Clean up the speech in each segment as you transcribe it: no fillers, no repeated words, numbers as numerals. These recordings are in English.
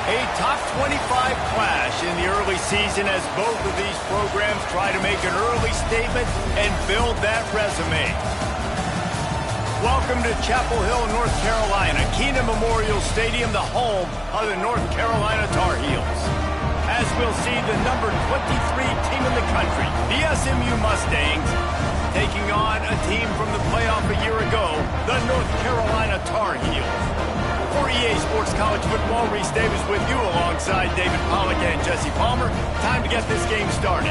A top 25 clash in the early season as both of these programs try to make an early statement and build that resume. Welcome to Chapel Hill, North Carolina, Kenan Memorial Stadium, the home of the North Carolina Tar Heels. As we'll see the number 23 team in the country, the SMU Mustangs, taking on a team from the playoff a year ago, the North Carolina Tar Heels. For EA Sports College Football, Reese Davis with you alongside David Pollack and Jesse Palmer. Time to get this game started.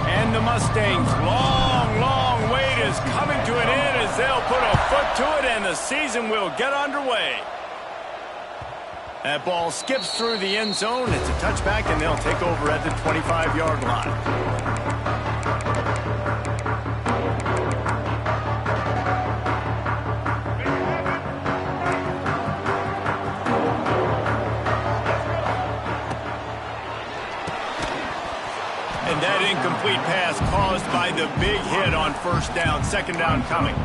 And the Mustangs' long wait is coming to an end as they'll put a foot to it and the season will get underway. That ball skips through the end zone. It's a touchback, and they'll take over at the 25-yard line. And that incomplete pass caused by the big hit on first down. Second down coming.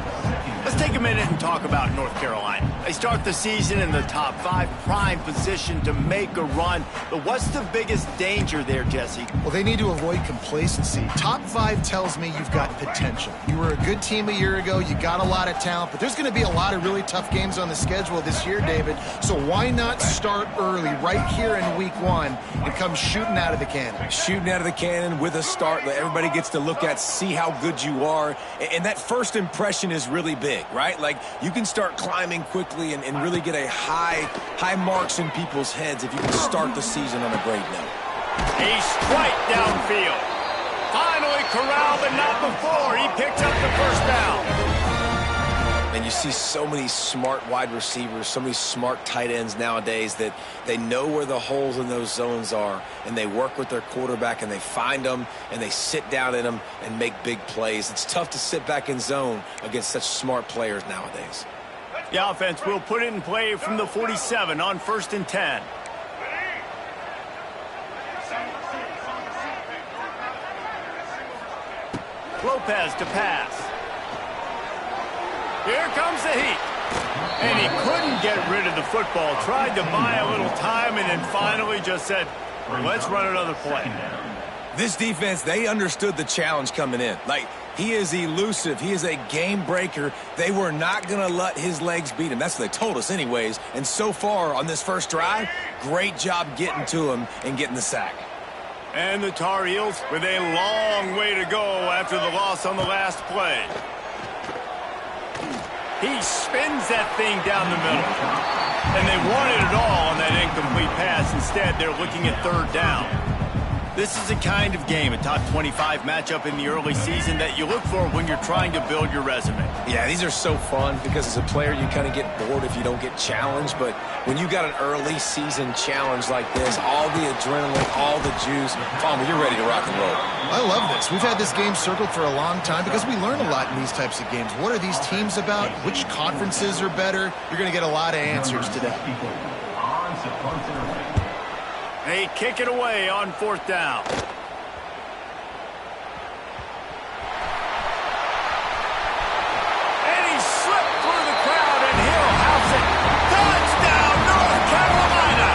Let's take a minute and talk about North Carolina. They start the season in the top 5, prime position to make a run. But what's the biggest danger there, Jesse? Well, they need to avoid complacency. Top 5 tells me you've got potential. You were a good team a year ago. You got a lot of talent. But there's going to be a lot of really tough games on the schedule this year, David. So why not start early right here in week 1 and come shooting out of the cannon? Shooting out of the cannon with a start that everybody gets to look at, see how good you are. And that first impression is really big, right? Like, you can start climbing quickly and really get a high marks in people's heads if you can start the season on a great note. A strike downfield. Finally corralled, but not before. He picks up the first down. And you see so many smart wide receivers, so many smart tight ends nowadays that they know where the holes in those zones are, and they work with their quarterback, and they find them, and they sit down in them and make big plays. It's tough to sit back in zone against such smart players nowadays. The offense will put it in play from the 47 on 1st and 10. Lopez to pass. Here comes the heat. And he couldn't get rid of the football. Tried to buy a little time and then finally just said, let's run another play. This defense, they understood the challenge coming in. Like, he is elusive. He is a game breaker. They were not going to let his legs beat him. That's what they told us anyways. And so far on this first drive, great job getting to him and getting the sack. And the Tar Heels with a long way to go after the loss on the last play. He spins that thing down the middle. And they wanted it all on that incomplete pass. Instead, they're looking at 3rd down. This is a kind of game, a top 25 matchup in the early season that you look for when you're trying to build your resume. Yeah, these are so fun because as a player, you kind of get bored if you don't get challenged. But when you got an early season challenge like this, all the adrenaline, all the juice, Palmer, you're ready to rock and roll. I love this. We've had this game circled for a long time because we learn a lot in these types of games. What are these teams about? Which conferences are better? You're going to get a lot of answers today. They kick it away on 4th down. And he slipped through the crowd, and he'll house it. Touchdown, North Carolina!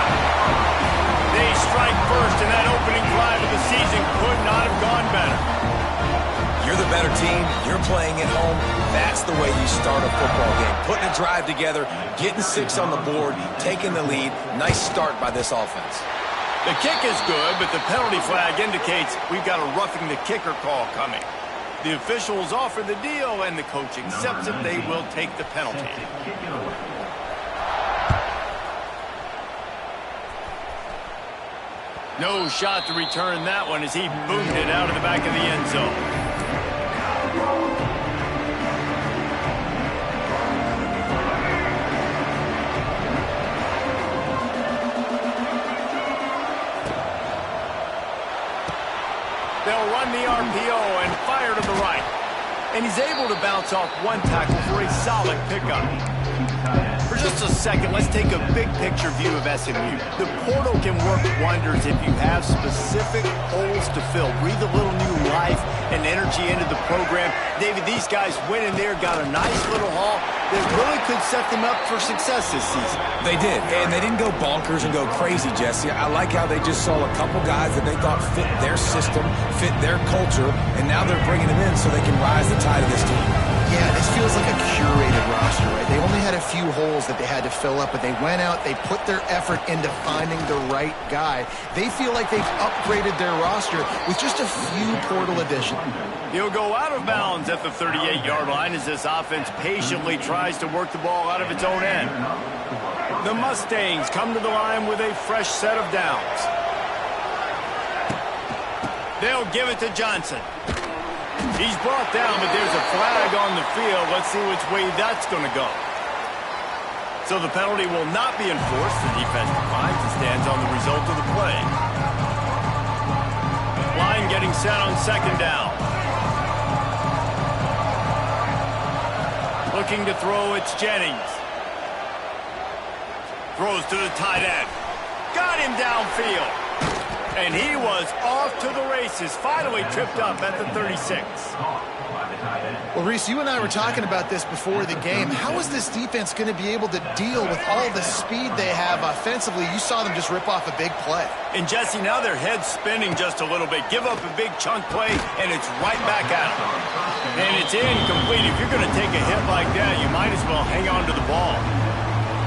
They strike first, and that opening drive of the season could not have gone better. You're the better team. You're playing at home. That's the way you start a football game. Putting a drive together, getting 6 on the board, taking the lead. Nice start by this offense. The kick is good, but the penalty flag indicates we've got a roughing the kicker call coming. The officials offer the deal, and the coach accepts it. They will take the penalty. No shot to return that one as he boomed it out of the back of the end zone. They'll run the RPO and fire to the right. And he's able to bounce off one tackle for a solid pickup. For just a second, let's take a big picture view of SMU. The portal can work wonders if you have specific holes to fill. Breathe a little new life and energy into the program. David, these guys went in there, got a nice little haul that really could set them up for success this season. They did, and they didn't go bonkers and go crazy, Jesse. I like how they just saw a couple guys that they thought fit their system, fit their culture, and now they're bringing them in so they can rise the tide of this team. Yeah, this feels like a curated roster, right? They only had a few holes that they had to fill up, but they went out, they put their effort into finding the right guy. They feel like they've upgraded their roster with just a few portal additions. He'll go out of bounds at the 38-yard line as this offense patiently tries to work the ball out of its own end. The Mustangs come to the line with a fresh set of downs. They'll give it to Johnson. He's brought down, but there's a flag on the field. Let's see which way that's going to go. So the penalty will not be enforced. The defense defines and stands on the result of the play. Line getting set on second down. Looking to throw, it's Jennings. Throws to the tight end. Got him downfield. And he was off to the races. Finally tripped up at the 36. Well, Reese, you and I were talking about this before the game. How is this defense going to be able to deal with all the speed they have offensively? You saw them just rip off a big play. And, Jesse, now their head's spinning just a little bit. Give up a big chunk play, and it's right back at them. And it's incomplete. If you're going to take a hit like that, you might as well hang on to the ball.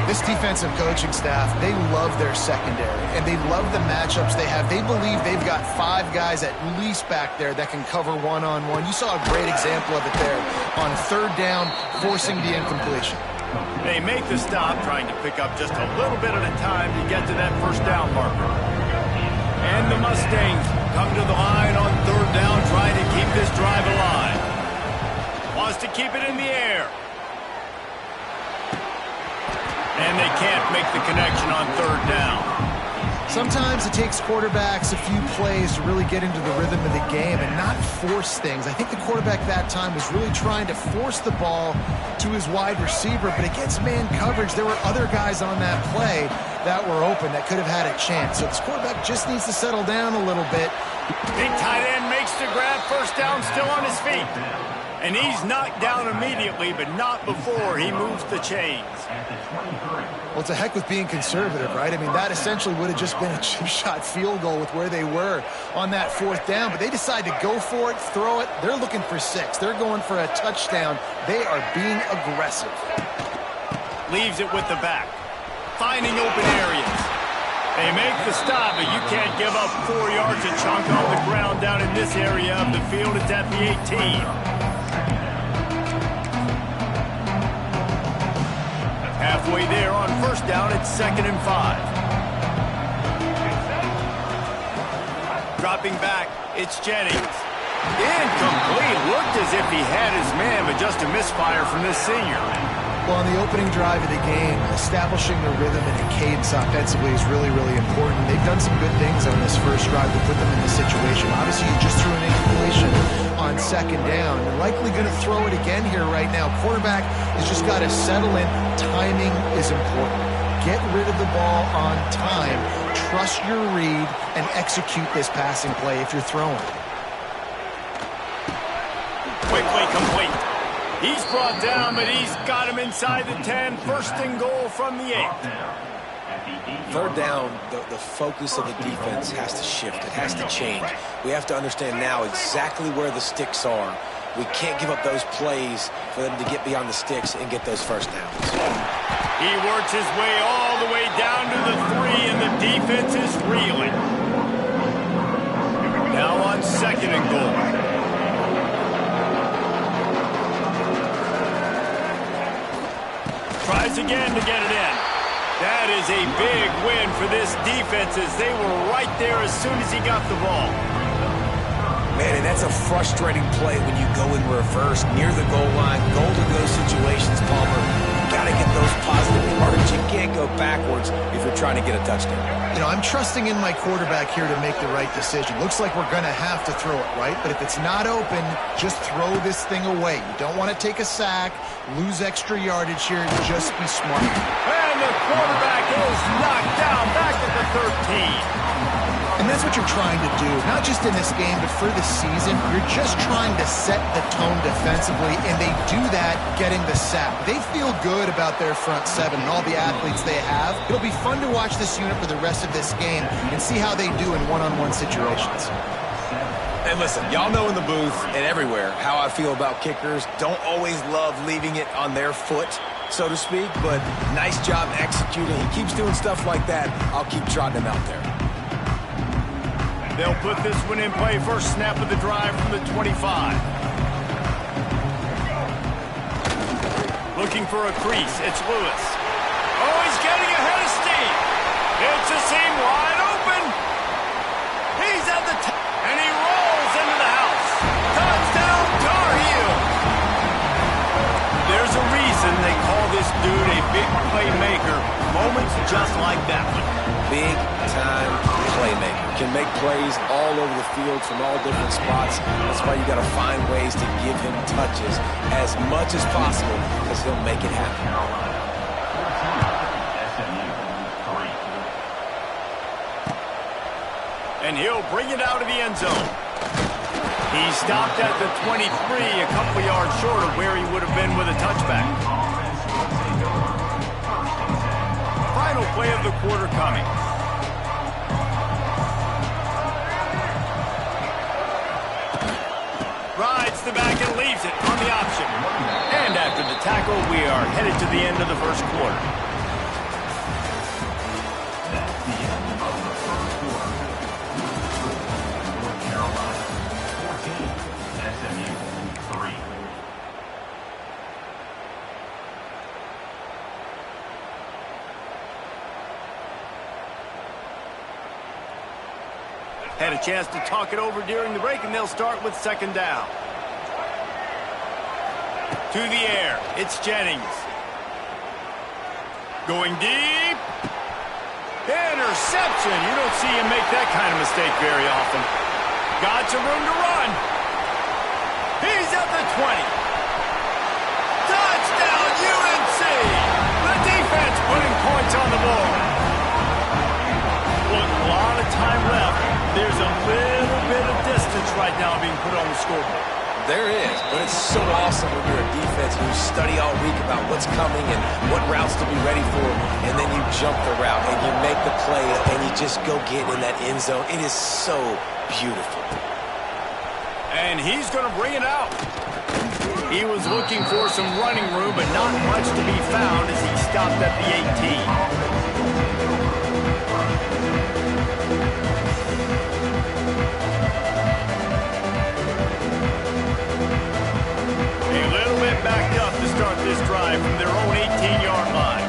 This defensive coaching staff, they love their secondary, and they love the matchups they have. They believe they've got 5 guys at least back there that can cover one-on-one. You saw a great example of it there on third down, forcing the incompletion. They make the stop, trying to pick up just a little bit at a time to get to that first down marker. And the Mustangs come to the line on third down, trying to keep this drive alive. Wants to keep it in the air. And they can't make the connection on third down. Sometimes it takes quarterbacks a few plays to really get into the rhythm of the game and not force things. I think the quarterback that time was really trying to force the ball to his wide receiver, but against man coverage, there were other guys on that play that were open that could have had a chance. So this quarterback just needs to settle down a little bit. Big tight end makes the grab, first down, still on his feet. And he's knocked down immediately, but not before he moves the chains. Well, it's a heck with being conservative, right? I mean, that essentially would have just been a chip-shot field goal with where they were on that fourth down. But they decide to go for it, throw it. They're looking for 6. They're going for a touchdown. They are being aggressive. Leaves it with the back. Finding open areas. They make the stop, but you can't give up 4 yards a chunk on the ground down in this area of the field. It's at the 18. Halfway there on first down, it's 2nd and 5. Dropping back, it's Jennings. Incomplete. Looked as if he had his man, but just a misfire from this senior. Well, on the opening drive of the game, establishing the rhythm and a cadence offensively is really, really important. They've done some good things on this first drive to put them in this situation. Obviously, you just threw an incompletion on second down. You're likely going to throw it again here right now. Quarterback has just got to settle in. Timing is important. Get rid of the ball on time. Trust your read and execute this passing play if you're throwing. Quickly complete. He's brought down, but he's got him inside the 10. First and goal from the 8. Third down, the focus of the defense has to shift. It has to change. We have to understand now exactly where the sticks are. We can't give up those plays for them to get beyond the sticks and get those first downs. He works his way all the way down to the 3, and the defense is reeling. Now on 2nd and goal. Tries again to get it in. That is a big win for this defense as they were right there as soon as he got the ball. Man, and that's a frustrating play when you go in reverse near the goal line. Goal-to-go situations, Palmer. You got to get those positive yardage you can't go backwards if you're trying to get a touchdown. You know, I'm trusting in my quarterback here to make the right decision. Looks like we're going to have to throw it, right? But if it's not open, just throw this thing away. You don't want to take a sack, lose extra yardage here. Just be smart. And the quarterback is knocked down back at the 13. And that's what you're trying to do, not just in this game, but for the season. You're just trying to set the tone defensively, and they do that getting the sack. They feel good about their front seven and all the athletes they have. It'll be fun to watch this unit for the rest of this game and see how they do in one-on-one situations. And listen, y'all know in the booth and everywhere how I feel about kickers. Don't always love leaving it on their foot, so to speak, but nice job executing. He keeps doing stuff like that. I'll keep trotting him out there. They'll put this one in play. First snap of the drive from the 25. Looking for a crease. It's Lewis. Oh, he's getting ahead of steam. It's a seam wide open. He's at the top, and he rolls into the house. Touchdown, Tar Heels. There's a reason they call this dude a big playmaker. Moments just like that one. Big-time playmaker. Can make plays all over the field from all different spots. That's why you got to find ways to give him touches as much as possible because he'll make it happen. And he'll bring it out of the end zone. He stopped at the 23, a couple yards short of where he would have been with a touchback. Final play of the quarter coming. Rides the back and leaves it on the option. And after the tackle, we are headed to the end of the first quarter. That's the end of the first quarter. North Carolina 14, SMU 3. Had a chance to talk it over during the break, and they'll start with second down. To the air, it's Jennings. Going deep. Interception. You don't see him make that kind of mistake very often. Got some room to run. He's at the 20. Touchdown, UNC. The defense putting points on the board. Look, a lot of time left. There's a little bit of distance right now being put on the scoreboard. There is, but it's so awesome when you're a defense and you study all week about what's coming and what routes to be ready for, and then you jump the route and you make the plays and you just go get in that end zone. It is so beautiful. And he's going to bring it out. He was looking for some running room, but not much to be found as he stopped at the 18. Backed up to start this drive from their own 18-yard line.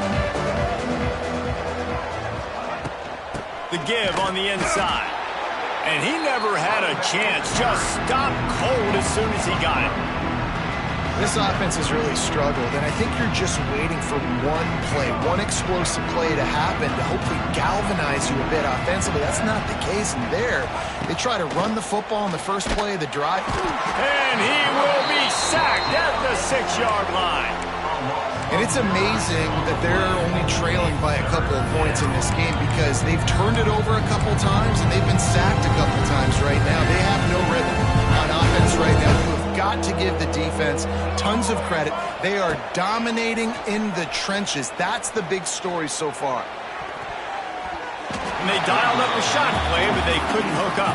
The give on the inside. And he never had a chance. Just stopped cold as soon as he got it. This offense has really struggled, and I think you're just waiting for one play, one explosive play to happen to hopefully galvanize you a bit offensively. That's not the case in there. They try to run the football on the first play of the drive. And he will be sacked at the 6-yard line. And it's amazing that they're only trailing by a couple of points in this game because they've turned it over a couple times and they've been sacked a couple times right now. They have no rhythm on offense right now. You have got to give the defense tons of credit. They are dominating in the trenches. That's the big story so far. And they dialed up a shot play, but they couldn't hook up.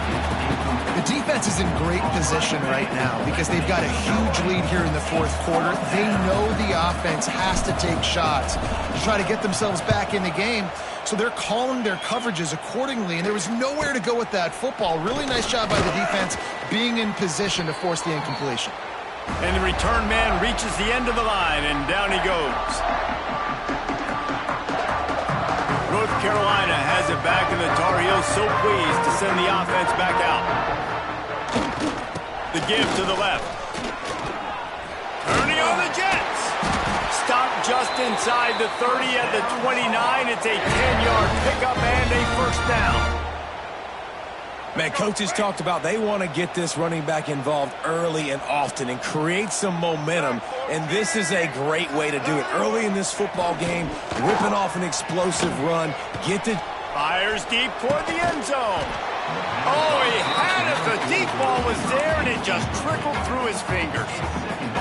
The defense is in great position right now because they've got a huge lead here in the fourth quarter. They know the offense has to take shots to try to get themselves back in the game. So they're calling their coverages accordingly, and there was nowhere to go with that football. Really nice job by the defense being in position to force the incompletion. And the return man reaches the end of the line, and down he goes. North Carolina has it back, and the Tar Heels so pleased to send the offense back out. The give to the left. Turning on the Jets. Stop just inside the 30 at the 29. It's a 10-yard pickup and a first down. Man, coaches talked about they want to get this running back involved early and often and create some momentum, and this is a great way to do it. Early in this football game, ripping off an explosive run, Fires deep toward the end zone. Oh, he had it. The deep ball was there, and it just trickled through his fingers.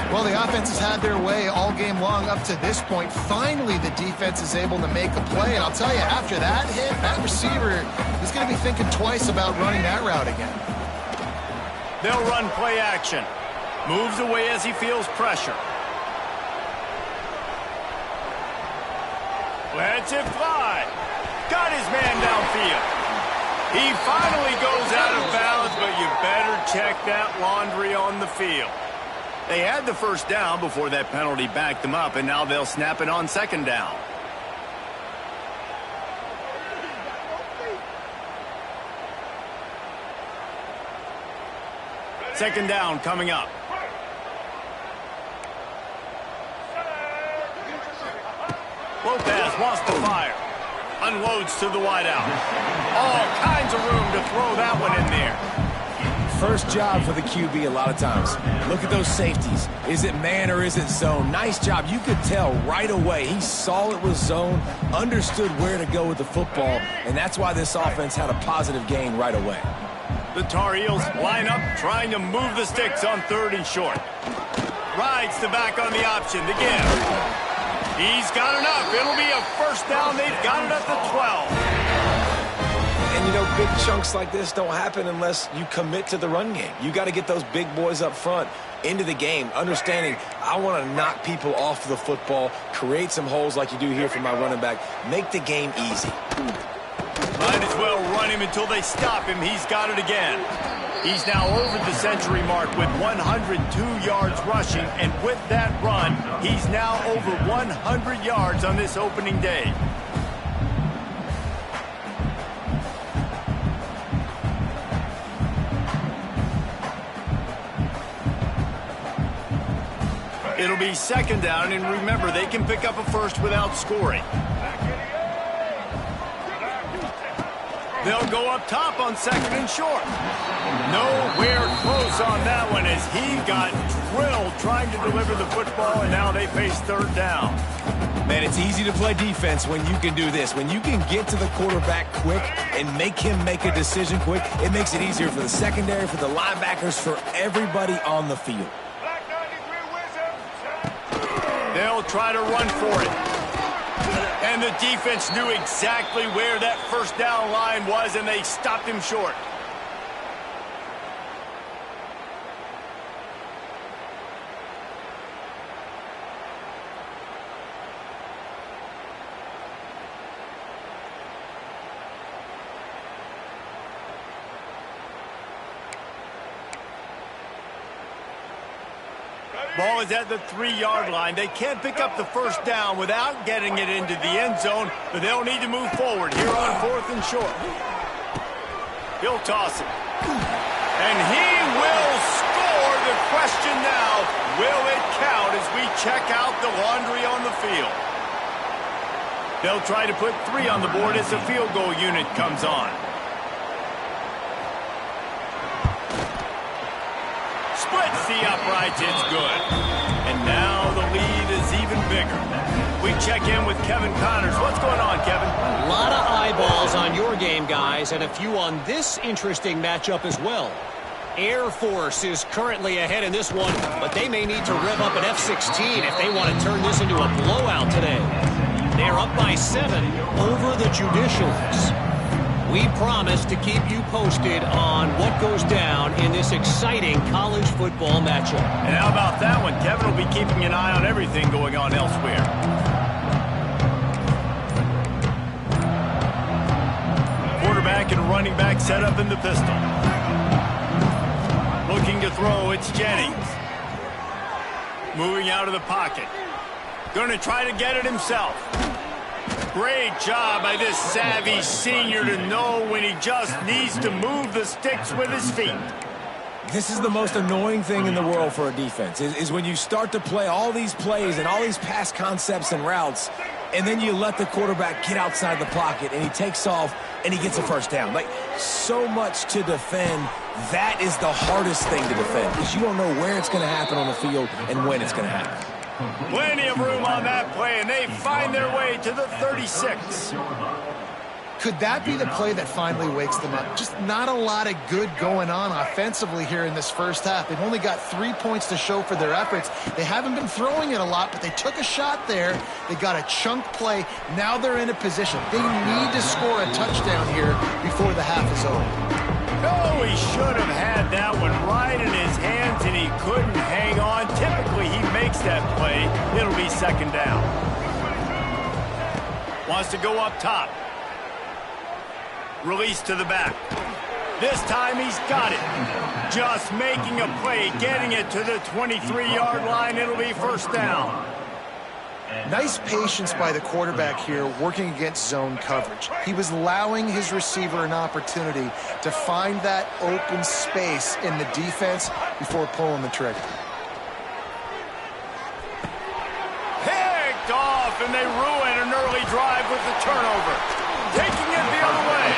Well, the offense has had their way all game long up to this point. Finally, the defense is able to make a play. And I'll tell you, after that hit, that receiver is going to be thinking twice about running that route again. They'll run play action. Moves away as he feels pressure. Lets it fly. Got his man downfield. He finally goes out of bounds, but you better check that laundry on the field. They had the first down before that penalty backed them up, and now they'll snap it on second down. Second down coming up. Lopez wants to fire. Unloads to the wideout. All kinds of room to throw that one in there. First job for the QB a lot of times. Look at those safeties. Is it man or is it zone? Nice job. You could tell right away. He saw it was zone, understood where to go with the football, and that's why this offense had a positive gain right away. The Tar Heels line up, trying to move the sticks on third and short. Rides the back on the option to give. He's got enough. It'll be a first down. They've got it at the 12. And, you know, big chunks like this don't happen unless you commit to the run game. You got to get those big boys up front into the game, understanding I want to knock people off the football, create some holes like you do here for my running back, make the game easy. Might as well run him until they stop him. He's got it again. He's now over the century mark with 102 yards rushing, and with that run, he's now over 100 yards on this opening day. It'll be second down, and remember, they can pick up a first without scoring. They'll go up top on second and short. Nowhere close on that one as he got drilled trying to deliver the football, and now they face third down. Man, it's easy to play defense when you can do this. When you can get to the quarterback quick and make him make a decision quick, it makes it easier for the secondary, for the linebackers, for everybody on the field. They'll try to run for it. And the defense knew exactly where that first down line was, and they stopped him short. Ball is at the 3-yard line. They can't pick up the first down without getting it into the end zone, but they'll need to move forward here on fourth and short. He'll toss it. And he will score. The question now, will it count as we check out the laundry on the field? They'll try to put 3 on the board as the field goal unit comes on. Splits the uprights, it's good. And now the lead is even bigger. We check in with Kevin Connors. What's going on, Kevin? A lot of eyeballs on your game, guys, and a few on this interesting matchup as well. Air Force is currently ahead in this one, but they may need to rev up an F-16 if they want to turn this into a blowout today. They're up by 7 over the Judicials. We promise to keep you posted on what goes down in this exciting college football matchup. And how about that one? Kevin will be keeping an eye on everything going on elsewhere. Quarterback and running back set up in the pistol. Looking to throw, it's Jennings. Moving out of the pocket. Going to try to get it himself. Great job by this savvy senior to know when he just needs to move the sticks with his feet. This is the most annoying thing in the world for a defense, is when you start to play all these plays and all these pass concepts and routes, and then you let the quarterback get outside the pocket, and he takes off, and he gets a first down. Like, so much to defend. That is the hardest thing to defend, because you don't know where it's going to happen on the field and when it's going to happen. Plenty of room on that play, and they find their way to the 36. Could that be the play that finally wakes them up? Just not a lot of good going on offensively here in this first half. They've only got 3 points to show for their efforts. They haven't been throwing it a lot, but they took a shot there. They got a chunk play. Now they're in a position. They need to score a touchdown here before the half is over. Oh, he should have had that one right in his hands, and he couldn't hang on. Typically, he makes that play. It'll be second down. Wants to go up top. Release to the back. This time he's got it. Just making a play, getting it to the 23-yard line. It'll be first down. Nice patience by the quarterback here working against zone coverage. He was allowing his receiver an opportunity to find that open space in the defense before pulling the trigger. Picked off, and they ruin an early drive with the turnover. Taking it the other way.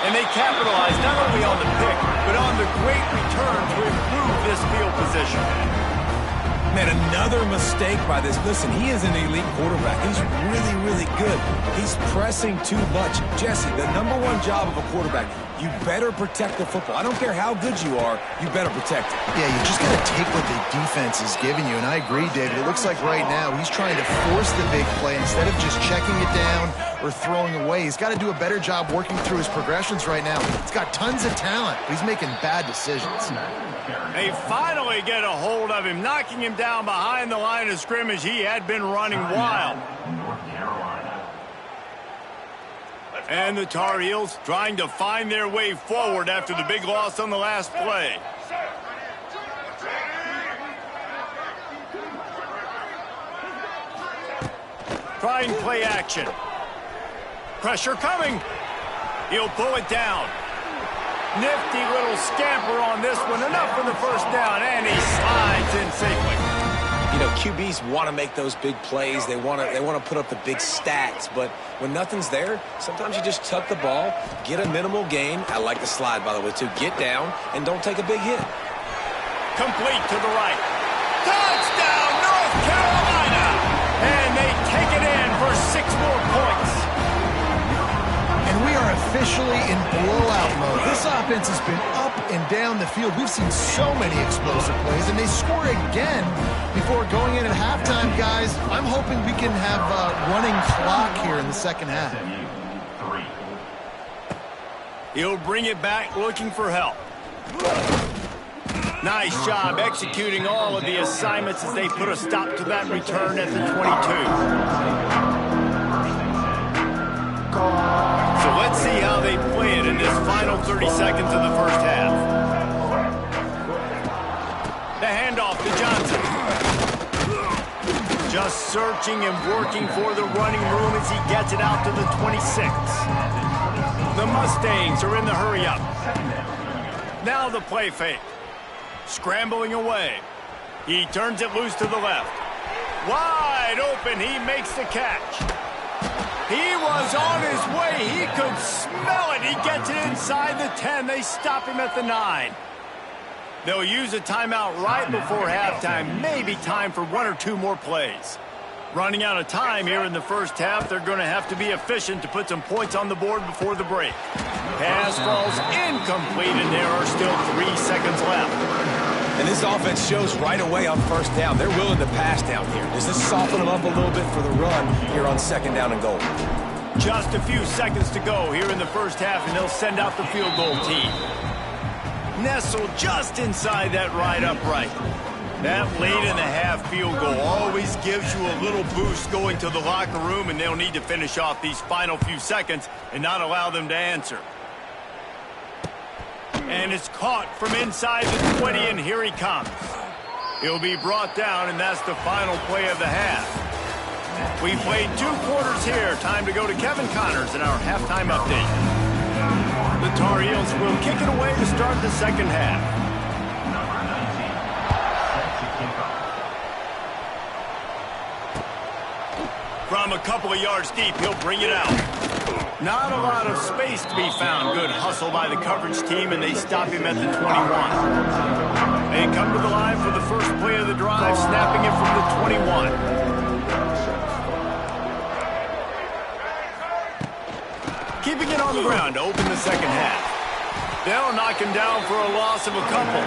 And they capitalize not only on the pick, but on the great return to improve this field position. Man, another mistake by this. Listen, he is an elite quarterback. He's really, really good. He's pressing too much. Jesse, the number one job of a quarterback, you better protect the football. I don't care how good you are, you better protect it. Yeah, you just got to take what the defense is giving you, and I agree, David. It looks like right now he's trying to force the big play instead of just checking it down or throwing away. He's got to do a better job working through his progressions right now. He's got tons of talent, but he's making bad decisions. They finally get a hold of him, knocking him down behind the line of scrimmage. He had been running wild. And the Tar Heels trying to find their way forward after the big loss on the last play. Trying play action. Pressure coming. He'll pull it down. Nifty little scamper on this one. Enough for the first down, and he slides in safely. You know, QBs want to make those big plays. They want to put up the big stats. But when nothing's there, sometimes you just tuck the ball, get a minimal gain. I like the slide, by the way, too. Get down and don't take a big hit. Complete to the right. Touchdown, North Carolina! And they take it in for 6 more points. And we are officially in blowout mode. This offense has been up and down the field. We've seen so many explosive plays, and they score again before going in at halftime, guys. I'm hoping we can have a running clock here in the second half. He'll bring it back looking for help. Nice job executing all of the assignments as they put a stop to that return at the 22. So let's see how they play it in this final 30 seconds of the first half. The handoff to Johnson. Just searching and working for the running room as he gets it out to the 26. The Mustangs are in the hurry up. Now the play fake. Scrambling away. He turns it loose to the left. Wide open, he makes the catch. He was on his way. He could smell it. He gets it inside the 10. They stop him at the 9. They'll use a timeout right before halftime. Maybe time for 1 or 2 more plays. Running out of time here in the first half. They're going to have to be efficient to put some points on the board before the break. Pass falls incomplete, and there are still 3 seconds left. And this offense shows right away on first down. They're willing to pass down here. Does this soften them up a little bit for the run here on second down and goal? Just a few seconds to go here in the first half, and they'll send out the field goal team. Nestled just inside that right upright. That late in the half field goal always gives you a little boost going to the locker room, and they'll need to finish off these final few seconds and not allow them to answer. And it's caught from inside the 20, and here he comes. He'll be brought down, and that's the final play of the half. We played 2 quarters here. Time to go to Kevin Connors in our halftime update. The Tar Heels will kick it away to start the second half. From a couple of yards deep, he'll bring it out. Not a lot of space to be found. Good hustle by the coverage team, and they stop him at the 21. They come to the line for the first play of the drive, snapping it from the 21. Keeping it on the ground to open the second half. They'll knock him down for a loss of a couple.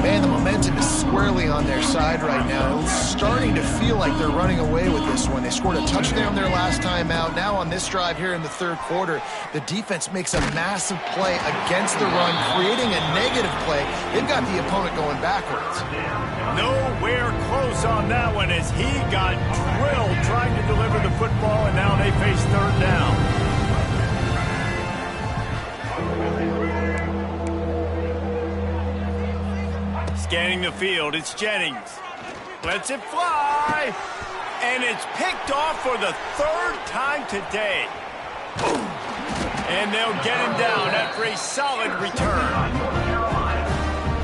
Man, the momentum is squarely on their side right now. It's starting to feel like they're running away with this one. They scored a touchdown their last time out. Now on this drive here in the third quarter, the defense makes a massive play against the run, creating a negative play. They've got the opponent going backwards. Nowhere close on that one as he got drilled trying to deliver the football, and now they face third down. Scanning the field, it's Jennings. Lets it fly. And it's picked off for the third time today. And they'll get him down after a solid return.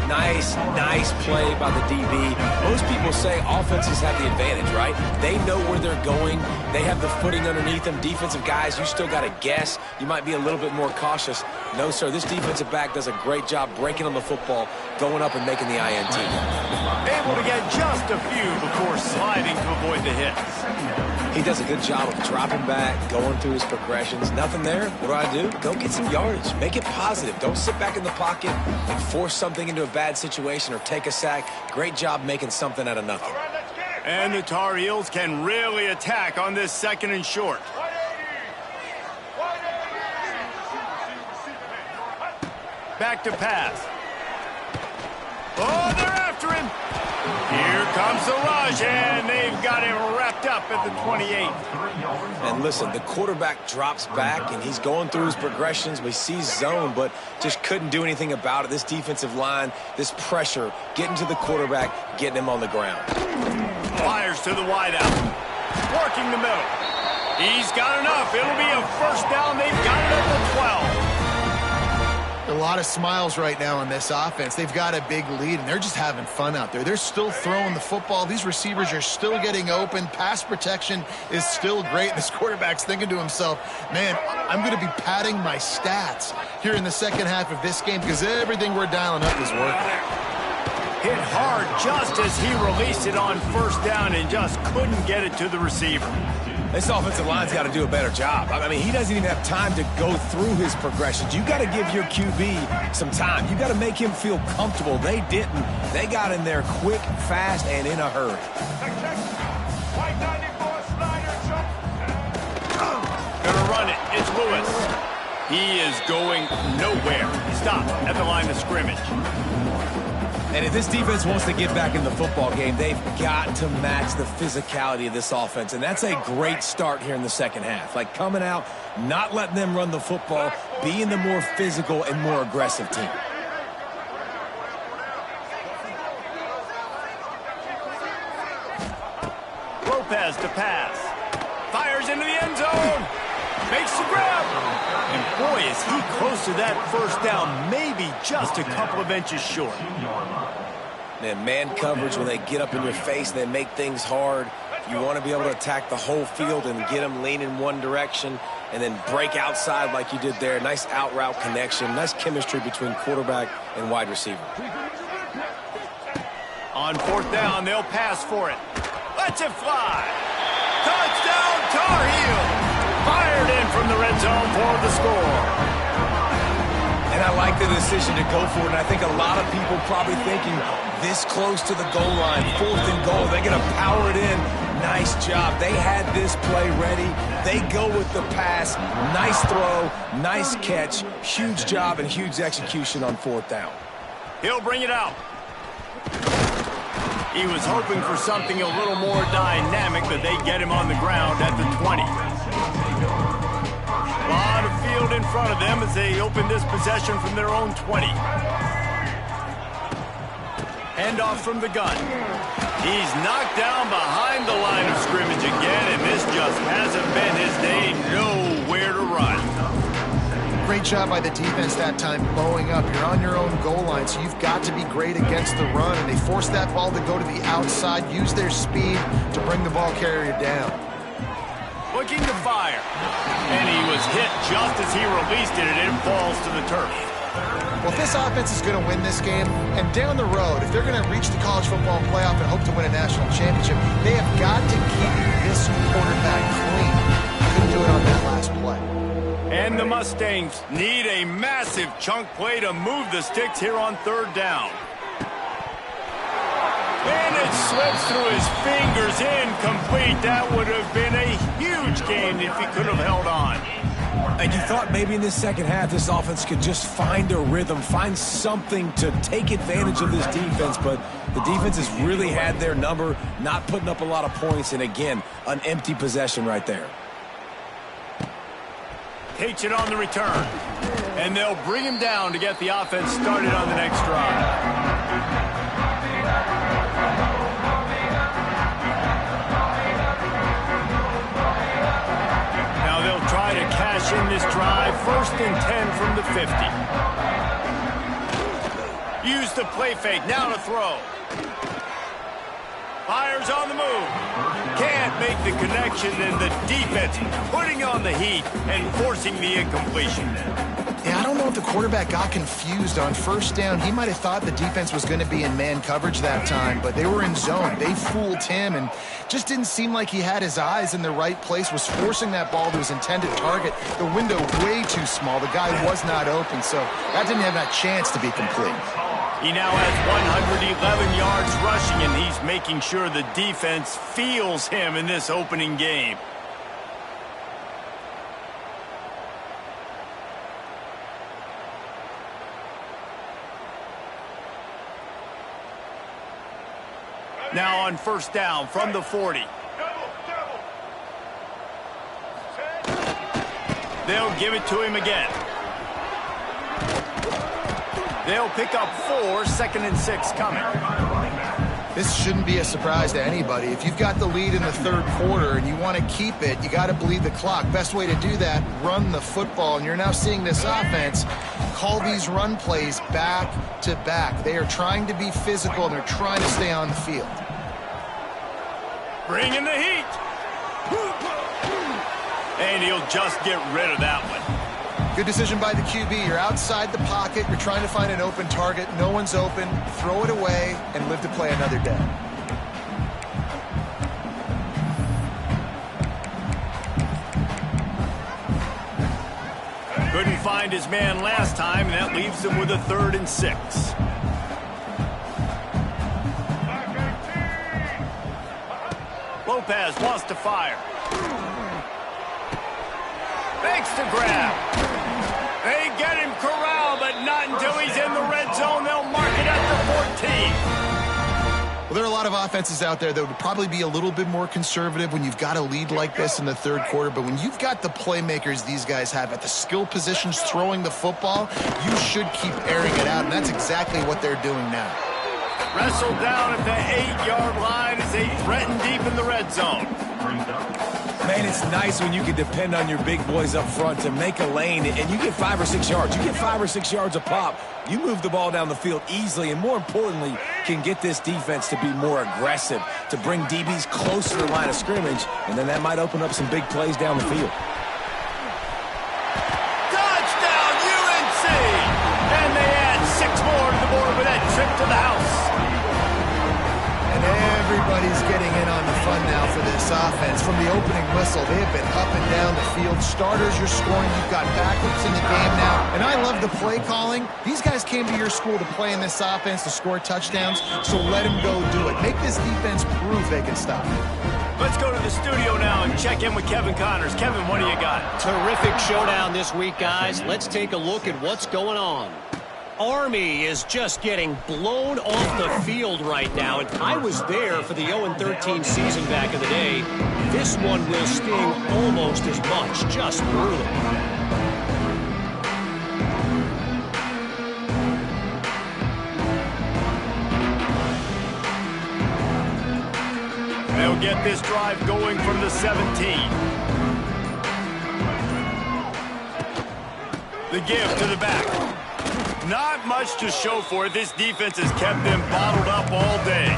Nice play by the DB. Most people say offenses have the advantage, right? They know where they're going. They have the footing underneath them. Defensive guys, you still got to guess. You might be a little bit more cautious. No, sir, this defensive back does a great job breaking on the football, going up and making the INT. Able to get just a few before sliding to avoid the hits. He does a good job of dropping back, going through his progressions. Nothing there. What do? Go get some yardage. Make it positive. Don't sit back in the pocket and force something into a bad situation or take a sack. Great job making something out of nothing. And the Tar Heels can really attack on this second and short. Back to pass. Oh, they're after him. Here comes the rush, and they've got him wrapped up at the 28. And listen, the quarterback drops back, and he's going through his progressions. We see zone, but just couldn't do anything about it. This defensive line, this pressure, getting to the quarterback, getting him on the ground. Fires to the wideout. Working the middle. He's got enough. It'll be a first down. They've got it at the 12. A lot of smiles right now on this offense. They've got a big lead, and they're just having fun out there. They're still throwing the football. These receivers are still getting open. Pass protection is still great. This quarterback's thinking to himself, man, I'm going to be padding my stats here in the second half of this game because everything we're dialing up is working. Hit hard just as he released it on first down and just couldn't get it to the receiver. This offensive line's got to do a better job. I mean, he doesn't even have time to go through his progressions. You got to give your QB some time. You got to make him feel comfortable. They didn't. They got in there quick, fast, and in a hurry. Gonna run it. It's Lewis. He is going nowhere. Stop at the line of scrimmage. And if this defense wants to get back in the football game, they've got to match the physicality of this offense. And that's a great start here in the second half. Like coming out, not letting them run the football, being the more physical and more aggressive team. Lopez to pass. Fires into the end zone. Makes the grab. And boy, is he close to that first down, maybe just a couple of inches short. Man coverage, when they get up in your face, they make things hard. You want to be able to attack the whole field and get them leaning one direction and then break outside like you did there. Nice out route connection. Nice chemistry between quarterback and wide receiver. On fourth down, they'll pass for it. Lets it fly. Touchdown, Tar Heels. Fired in from the red zone for the score. And I like the decision to go for it. And I think a lot of people probably thinking this close to the goal line, 4th and goal, they're going to power it in. Nice job. They had this play ready. They go with the pass. Nice throw, nice catch. Huge job and huge execution on 4th down. He'll bring it out. He was hoping for something a little more dynamic, but they get him on the ground at the 20. A lot of field in front of them as they open this possession from their own 20. Handoff from the gun. He's knocked down behind the line of scrimmage again, and this just hasn't been his day. Nowhere to run. Great job by the defense that time, blowing up. You're on your own goal line, so you've got to be great against the run, and they force that ball to go to the outside, use their speed to bring the ball carrier down. looking to fire. And he was hit just as he released it, and it falls to the turf. Well, if this offense is going to win this game, and down the road, if they're going to reach the college football playoff and hope to win a national championship, they have got to keep this quarterback clean. Couldn't do it on that last play. And the Mustangs need a massive chunk play to move the sticks here on third down. And it slips through his fingers, incomplete. That would have been a huge gain if he could have held on. And you thought maybe in this second half this offense could just find a rhythm, find something to take advantage of this defense, but the defense has really had their number, not putting up a lot of points, and again, an empty possession right there. Takes it on the return. And they'll bring him down to get the offense started on the next drive. Now they'll try to cash in this drive. 1st and 10 from the 50. Use the play fake. Now to throw. Fires on the move. Can't make the connection, and the defense putting on the heat and forcing the incompletion. Yeah, I don't know if the quarterback got confused on 1st down. He might have thought the defense was going to be in man coverage that time, but they were in zone. They fooled him and just didn't seem like he had his eyes in the right place, was forcing that ball to his intended target. The window way too small. The guy was not open, so that didn't have that chance to be complete. He now has 111 yards rushing, and he's making sure the defense feels him in this opening game. Now on 1st down from the 40. They'll give it to him again. They'll pick up 4, 2nd and 6 coming. This shouldn't be a surprise to anybody. If you've got the lead in the 3rd quarter and you want to keep it, you got to bleed the clock. Best way to do that, run the football. And you're now seeing this offense call these run plays back to back. They are trying to be physical, and they're trying to stay on the field. Bringing the heat. And he'll just get rid of that one. Good decision by the QB. You're outside the pocket. You're trying to find an open target. No one's open. Throw it away and live to play another day. Couldn't find his man last time, and that leaves him with a 3rd and 6. Lopez wants to fire. Fakes to grab. They get him corralled, but not until he's in the red zone. They'll mark it at the 14. Well, there are a lot of offenses out there that would probably be a little bit more conservative when you've got a lead like this in the 3rd quarter. But when you've got the playmakers these guys have at the skill positions throwing the football, you should keep airing it out. And that's exactly what they're doing now. Wrestled down at the 8-yard line as they threaten deep in the red zone. Man, it's nice when you can depend on your big boys up front to make a lane, and you get 5 or 6 yards. You get 5 or 6 yards a pop. You move the ball down the field easily, and more importantly, can get this defense to be more aggressive, to bring DBs closer to the line of scrimmage, and then that might open up some big plays down the field. Touchdown, UNC! And they add 6 more to the board with that trip to the house. And everybody's getting in on the fun now for this offense. From the opening whistle, they have been up and down the field. Starters, you're scoring. You've got backups in the game now. And I love the play calling. These guys came to your school to play in this offense, to score touchdowns, so let them go do it. Make this defense prove they can stop it. Let's go to the studio now and check in with Kevin Connors. Kevin, what do you got? Terrific showdown this week, guys. Let's take a look at what's going on. Army is just getting blown off the field right now, and I was there for the 0-13 season back in the day. This one will sting almost as much. Just brutal. They'll get this drive going from the 17. The give to the back. Not much to show for it. This defense has kept them bottled up all day.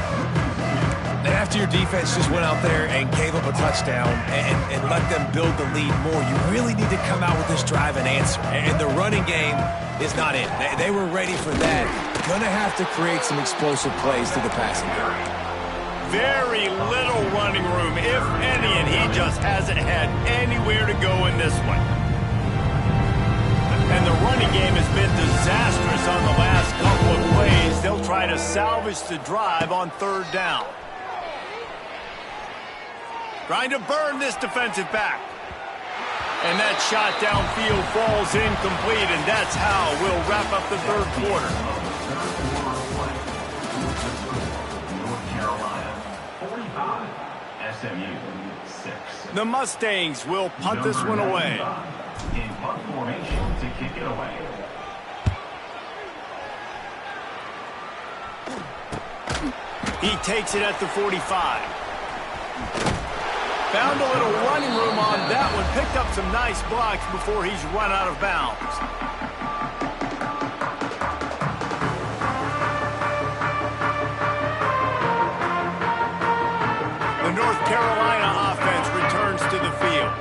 And after your defense just went out there and gave up a touchdown and let them build the lead more, you really need to come out with this drive and answer. And the running game is not it. They were ready for that. Going to have to create some explosive plays through the passing game. Very little running room, if any, and he just hasn't had anywhere to go in this one. And the running game has been disastrous on the last couple of plays. They'll try to salvage the drive on third down. Trying to burn this defensive back. And that shot downfield falls incomplete, and that's how we'll wrap up the third quarter. North Carolina 45, SMU 6. The Mustangs will punt this one away. In punt formation to kick it away. He takes it at the 45. Found a little running room on that one. Picked up some nice blocks before he's run out of bounds. The North Carolina offense returns to the field.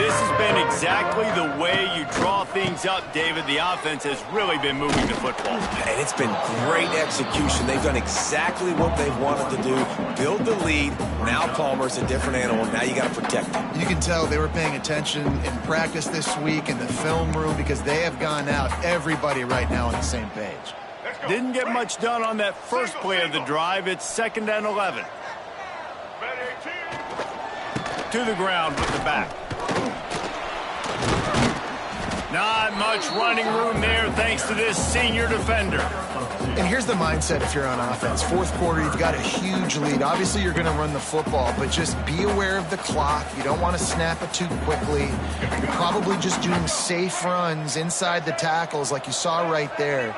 This has been exactly the way you draw things up, David. The offense has really been moving the football. And it's been great execution. They've done exactly what they've wanted to do. Build the lead. Now Palmer's a different animal. Now you got to protect him. You can tell they were paying attention in practice this week in the film room because they have gone out, everybody right now on the same page. Didn't get much done on that first play of the drive. It's 2nd and 11. To the ground with the back. Not much running room there thanks to this senior defender. And here's the mindset if you're on offense. Fourth quarter, you've got a huge lead. Obviously, you're going to run the football, but just be aware of the clock. You don't want to snap it too quickly. You're probably just doing safe runs inside the tackles like you saw right there.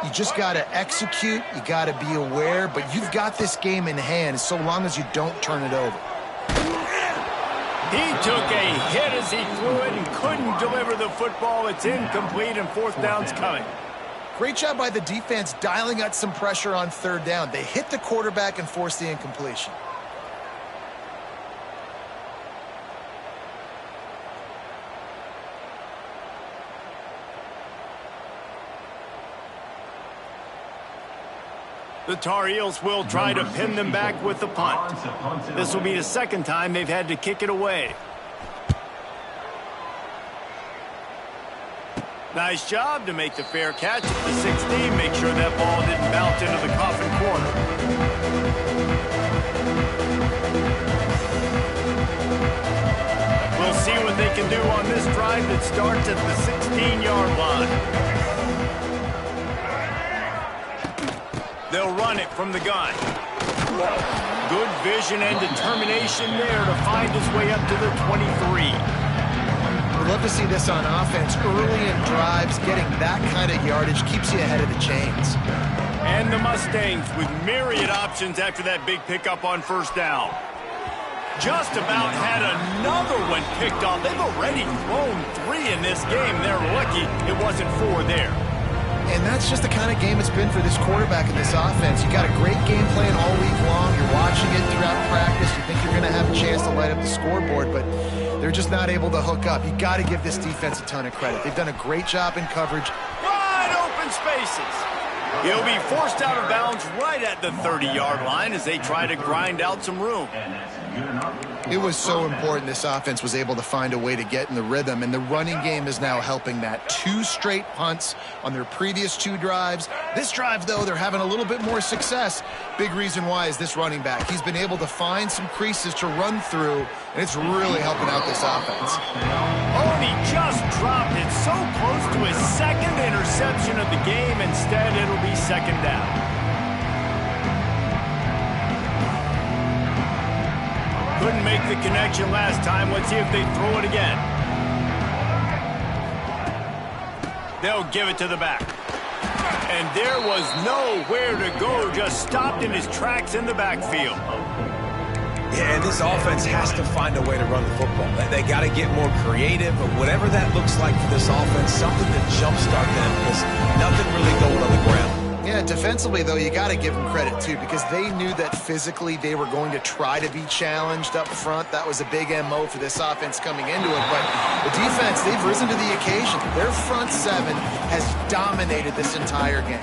You just got to execute. You got to be aware, but you've got this game in hand so long as you don't turn it over. He took a hit as he threw it and couldn't deliver the football. It's incomplete, and fourth down's coming. Great job by the defense dialing out some pressure on third down. They hit the quarterback and forced the incompletion. The Tar Heels will try to pin them back with the punt. This will be the second time they've had to kick it away. Nice job to make the fair catch at the 16. Make sure that ball didn't bounce into the coffin corner. We'll see what they can do on this drive that starts at the 16-yard line. They'll run it from the gun. Good vision and determination there to find his way up to the 23. We'd love to see this on offense. Early in drives, getting that kind of yardage keeps you ahead of the chains. And the Mustangs with myriad options after that big pickup on first down. Just about had another one picked off. They've already thrown 3 in this game. They're lucky it wasn't 4 there. And that's just the kind of game it's been for this quarterback in this offense. You got a great game plan all week long. You're watching it throughout practice. You think you're going to have a chance to light up the scoreboard, but they're just not able to hook up. You got to give this defense a ton of credit. They've done a great job in coverage. Wide open spaces. He'll be forced out of bounds right at the 30-yard line as they try to grind out some room. It was so important this offense was able to find a way to get in the rhythm, and the running game is now helping that. 2 straight punts on their previous 2 drives. This drive, though, they're having a little bit more success. Big reason why is this running back. He's been able to find some creases to run through, and it's really helping out this offense. Oh, and he just dropped it so close to his second interception of the game. Instead, it'll be second down. Couldn't make the connection last time. Let's see if they throw it again. They'll give it to the back. And there was nowhere to go. Just stopped in his tracks in the backfield. Yeah, and this offense has to find a way to run the football. They got to get more creative, but whatever that looks like for this offense, something to jumpstart them because nothing really going on the ground. Yeah, defensively, though, you got to give them credit, too, because they knew that physically they were going to try to be challenged up front. That was a big MO for this offense coming into it. But the defense, they've risen to the occasion. Their front seven has dominated this entire game.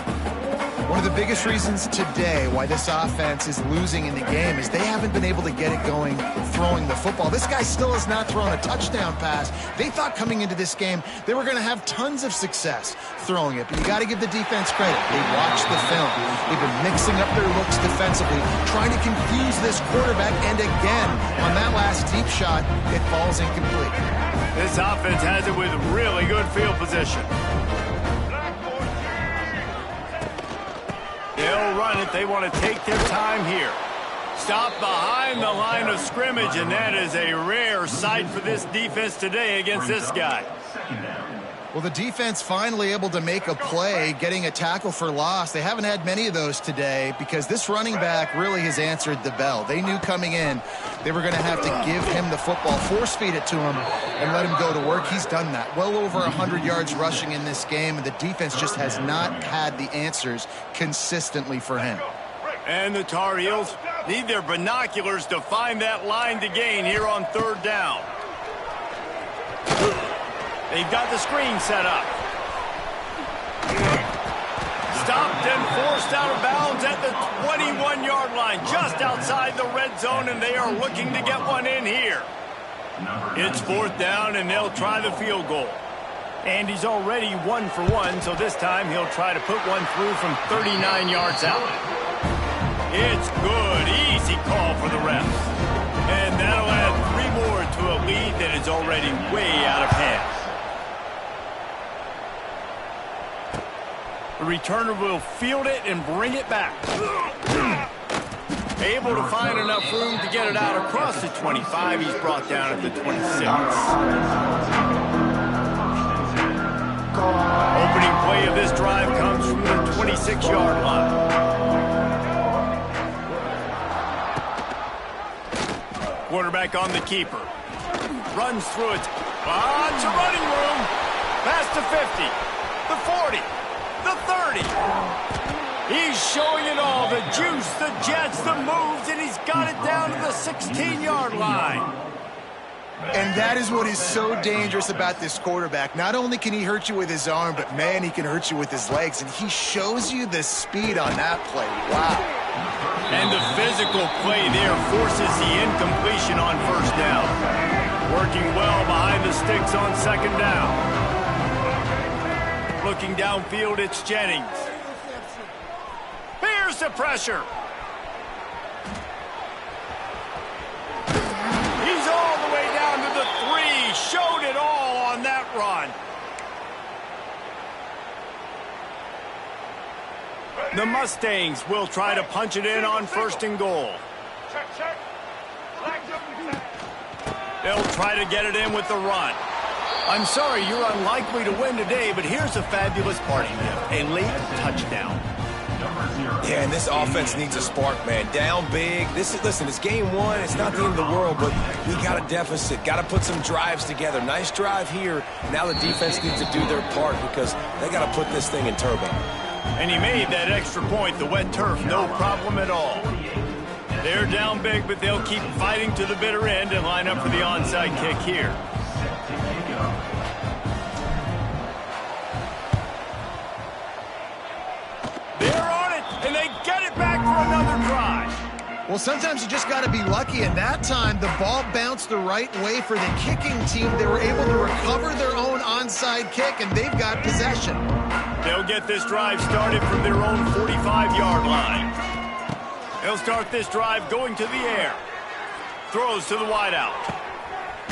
One of the biggest reasons today why this offense is losing in the game is they haven't been able to get it going throwing the football. This guy still has not thrown a touchdown pass. They thought coming into this game they were going to have tons of success throwing it, but you got to give the defense credit. They watched the film. They've been mixing up their looks defensively, trying to confuse this quarterback, and again, on that last deep shot, it falls incomplete. This offense has it with really good field position. They'll run it. They want to take their time here. Stop behind the line of scrimmage, and that is a rare sight for this defense today against this guy. Well, the defense finally able to make a play, getting a tackle for loss. They haven't had many of those today because this running back really has answered the bell. They knew coming in they were going to have to give him the football, force-feed it to him, and let him go to work. He's done that. Well over 100 yards rushing in this game, and the defense just has not had the answers consistently for him. And the Tar Heels need their binoculars to find that line to gain here on third down. They've got the screen set up. Stopped and forced out of bounds at the 21-yard line, just outside the red zone, and they are looking to get one in here. It's fourth down, and they'll try the field goal. And he's already 1 for 1, so this time he'll try to put one through from 39 yards out. It's good. Easy call for the refs. And that'll add 3 more to a lead that is already way out of hand. The returner will field it and bring it back. Able to find enough room to get it out across the 25. He's brought down at the 26. Opening play of this drive comes from the 26-yard line. Quarterback on the keeper. Runs through it. Lots of running room. Past the 50. The 40. The 30. He's showing it all. The juice, the jets, the moves, and he's got it down to the 16-yard line. And that is what is so dangerous about this quarterback. Not only can he hurt you with his arm, but, man, he can hurt you with his legs. And he shows you the speed on that play. Wow. And the physical play there forces the incompletion on first down. Working well behind the sticks on second down. Looking downfield, it's Jennings. Here's the pressure. He's all the way down to the 3. Showed it all on that run. The Mustangs will try to punch it in on first and goal. They'll try to get it in with the run. I'm sorry, you're unlikely to win today, but here's a fabulous party gift. A late touchdown. Yeah, and this offense needs a spark, man. Down big. Listen, it's game 1. It's not the end of the world, but we got a deficit. Got to put some drives together. Nice drive here. Now the defense needs to do their part because they got to put this thing in turbo. And he made that extra point. The wet turf, no problem at all. They're down big, but they'll keep fighting to the bitter end and line up for the onside kick here. They're on it, and they get it back for another drive. Well, sometimes you just got to be lucky, and that time the ball bounced the right way for the kicking team. They were able to recover their own onside kick, and they've got possession. They'll get this drive started from their own 45-yard line. They'll start this drive going to the air. Throws to the wideout.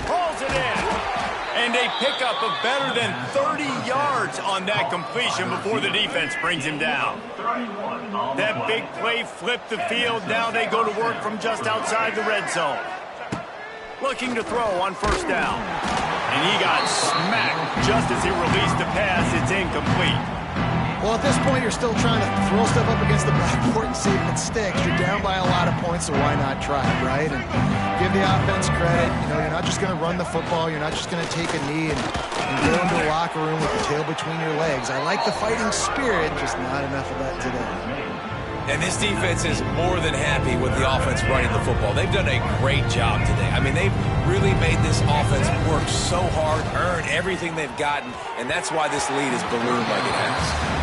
Hauls it in. And a pickup of better than 30 yards on that completion before the defense brings him down. That big play flipped the field. Now they go to work from just outside the red zone. Looking to throw on first down. And he got smacked just as he released the pass. It's incomplete. Well, at this point, you're still trying to throw stuff up against the backboard and see if it sticks. You're down by a lot of points, so why not try, right? And give the offense credit. You know, you're not just going to run the football. You're not just going to take a knee and go into the locker room with the tail between your legs. I like the fighting spirit, just not enough of that today. And this defense is more than happy with the offense running the football. They've done a great job today. I mean, they've really made this offense work so hard, earn everything they've gotten, and that's why this lead has ballooned like it has.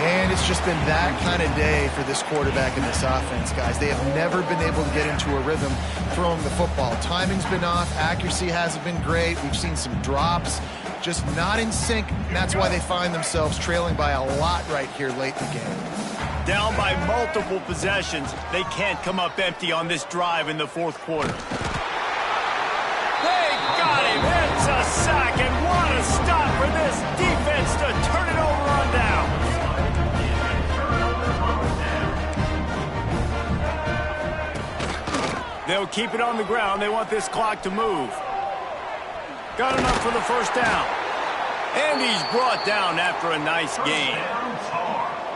And it's just been that kind of day for this quarterback and this offense, guys. They have never been able to get into a rhythm throwing the football. Timing's been off. Accuracy hasn't been great. We've seen some drops, just not in sync, and that's why they find themselves trailing by a lot right here late in the game. Down by multiple possessions, they can't come up empty on this drive in the fourth quarter. They got him. It's a sack, and what a stop for this defense to turn it over on down. They'll keep it on the ground. They want this clock to move. Got enough for the first down. And he's brought down after a nice gain.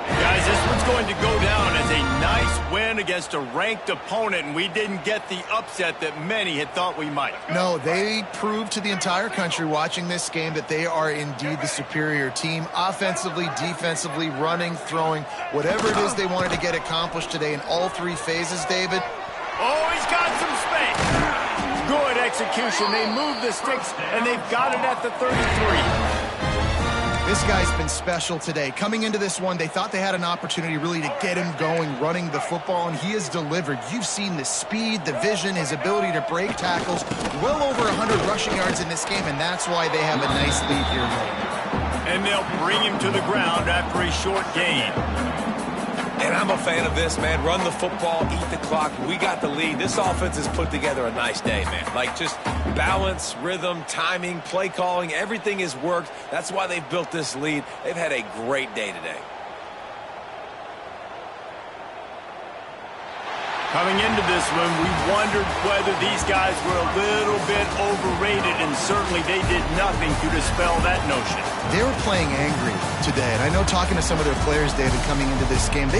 Guys, this one's going to go down as a nice win against a ranked opponent, and we didn't get the upset that many had thought we might. No, they proved to the entire country watching this game that they are indeed the superior team. Offensively, defensively, running, throwing, whatever it is they wanted to get accomplished today in all three phases, David. Oh, he's got some space. Good execution. They moved the sticks, and they've got it at the 33. This guy's been special today. Coming into this one, they thought they had an opportunity really to get him going, running the football, and he has delivered. You've seen the speed, the vision, his ability to break tackles, well over 100 rushing yards in this game, and that's why they have a nice lead here late. And they'll bring him to the ground after a short gain. And I'm a fan of this, man. Run the football, eat the clock. We got the lead. This offense has put together a nice day, man. Like, just balance, rhythm, timing, play calling, everything has worked. That's why they've built this lead. They've had a great day today. Coming into this one, we wondered whether these guys were a little bit overrated, and certainly they did nothing to dispel that notion. They were playing angry today, and I know talking to some of their players, David, coming into this game, they